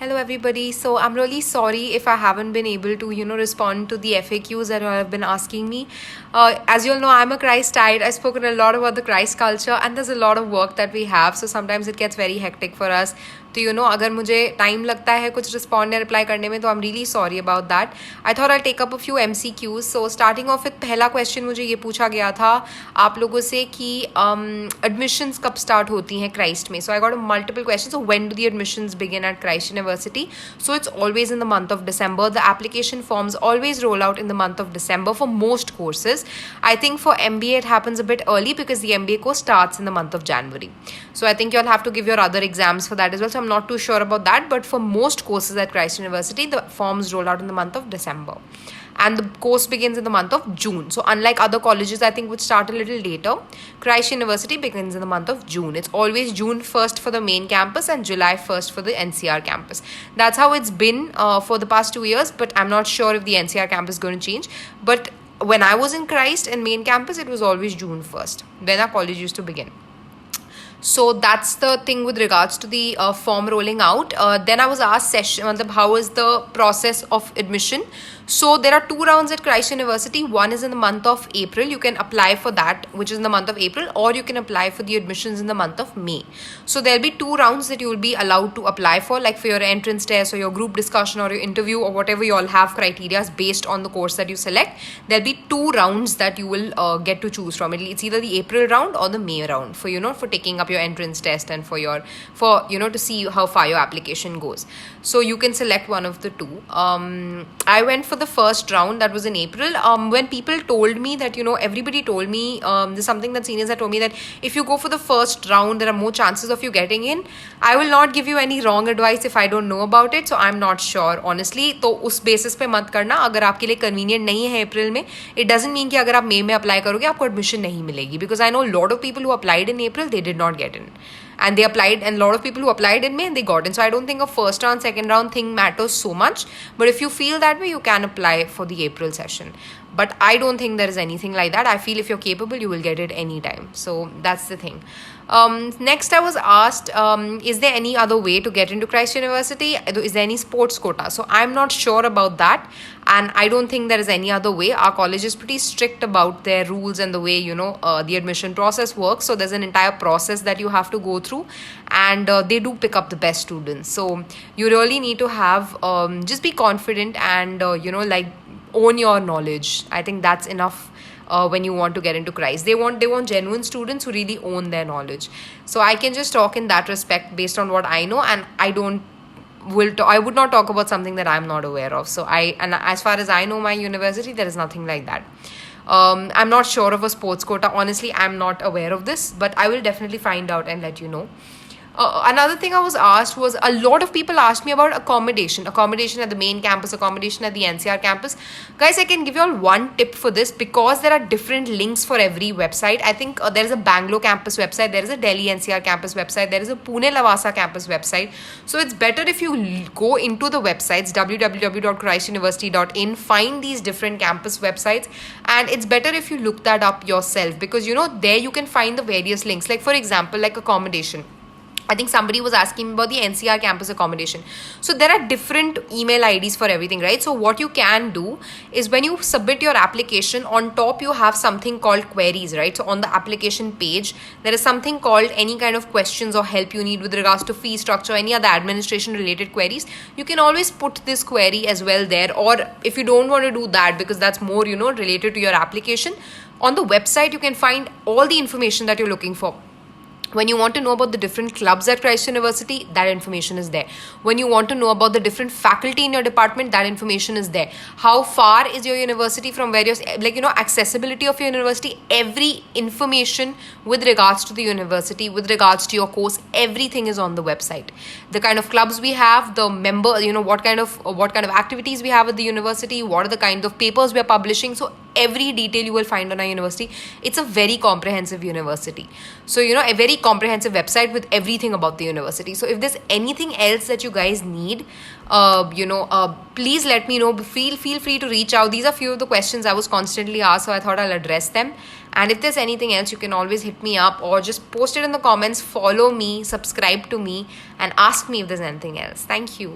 Hello everybody. So I'm really sorry if I haven't been able to, respond to the FAQs that you all have been asking me. As you all know, I'm a Christite. I've spoken a lot about the Christ culture and there's a lot of work that we have. So sometimes it gets very hectic for us. तो अगर मुझे time लगता है कुछ respond या reply करने में तो I am really sorry about that. I thought I take up a few MCQs. So starting off with पहला क्वेश्चन मुझे ये पूछा गया था आप लोगों से कि एडमिशन्स कब स्टार्ट होती हैं क्राइस्ट में. So I got multiple question. So when do the admissions begin at Christ University? So it's always in the month of December. The application forms always roll out in the month of December for most courses. I think for MBA it happens a bit early because the MBA course starts in the month of January. So I think you'll have to give your other exams for that as well. So I'm not too sure about that. But for most courses at Christ University, the forms roll out in the month of December. And the course begins in the month of June. So unlike other colleges, I think would start a little later, Christ University begins in the month of June. It's always June 1st for the main campus and July 1st for the NCR campus. That's how it's been for the past 2 years, but I'm not sure if the NCR campus is going to change. But when I was in Christ and main campus, it was always June 1st. Then our college used to begin. So that's the thing with regards to the form rolling out. Then I was asked how is the process of admission. So there are 2 rounds at Christ University. One is in the month of April. You can apply for that, which is in the month of April, or you can apply for the admissions in the month of May. So there'll be 2 rounds that you will be allowed to apply for, like for your entrance test or your group discussion or your interview or whatever you all have criteria based on the course that you select. There'll be 2 rounds that you will get to choose from. It's either the April round or the May round for taking up your entrance test and for to see how far your application goes. So you can select one of the 2. I went for the first round, that was in April. When people told me that everybody told me there's something that seniors had told me that if you go for the first round there are more chances of you getting in. I will not give you any wrong advice if I don't know about it, so I'm not sure honestly. तो उस basis पे मत करना. अगर आपके लिए convenient नहीं है अप्रैल में, इट डजंट मीन कि अगर आप मई में अप्लाई करोगे आपको एडमिशन नहीं मिलेगी. Because I know lot of people who applied in April they did not get in, and they applied, and a lot of people who applied in May and they got in. So I don't think a first round, second round thing matters so much, but if you feel that way you can apply for the April session. But I don't think there is anything like that. I feel if you're capable you will get it anytime. So that's the thing. Next I was asked, is there any other way to get into Christ University? Is there any sports quota? So I'm not sure about that, and I don't think there is any other way. Our college is pretty strict about their rules and the way the admission process works. So there's an entire process that you have to go through, and they do pick up the best students. So you really need to have just be confident and own your knowledge. I think that's enough. When you want to get into Christ, they want genuine students who really own their knowledge. So I can just talk in that respect based on what I know, and I would not talk about something that I'm not aware of. So as far as I know, my university, there is nothing like that. I'm not sure of a sports quota. Honestly, I'm not aware of this, but I will definitely find out and let you know. Another thing I was asked was, a lot of people asked me about accommodation at the main campus, accommodation at the NCR campus. Guys, I can give you all one tip for this, because there are different links for every website. I think there is a Bangalore campus website, there is a Delhi NCR campus website, there is a Pune Lavasa campus website. So it's better if you go into the websites www.christuniversity.in, find these different campus websites, and it's better if you look that up yourself, because there you can find the various links. Like for example, like accommodation, I think somebody was asking me about the NCR campus accommodation. So there are different email IDs for everything, right? So what you can do is, when you submit your application, on top you have something called queries, right? So on the application page, there is something called any kind of questions or help you need with regards to fee structure, any other administration related queries. You can always put this query as well there. Or if you don't want to do that, because that's more, related to your application, on the website you can find all the information that you're looking for. When you want to know about the different clubs at Christ University, that information is there. When you want to know about the different faculty in your department, that information is there. How far is your university from various, accessibility of your university, every information with regards to the university, with regards to your course, everything is on the website. The kind of clubs we have, the member, what kind of activities we have at the university, what are the kind of papers we are publishing. So every detail you will find on our university. It's a very comprehensive university. So, a very comprehensive website with everything about the university. So if there's anything else that you guys need, please let me know. Feel free to reach out. These are few of the questions I was constantly asked, so I thought I'll address them. And if there's anything else, you can always hit me up or just post it in the comments, follow me, subscribe to me, and ask me if there's anything else. Thank you.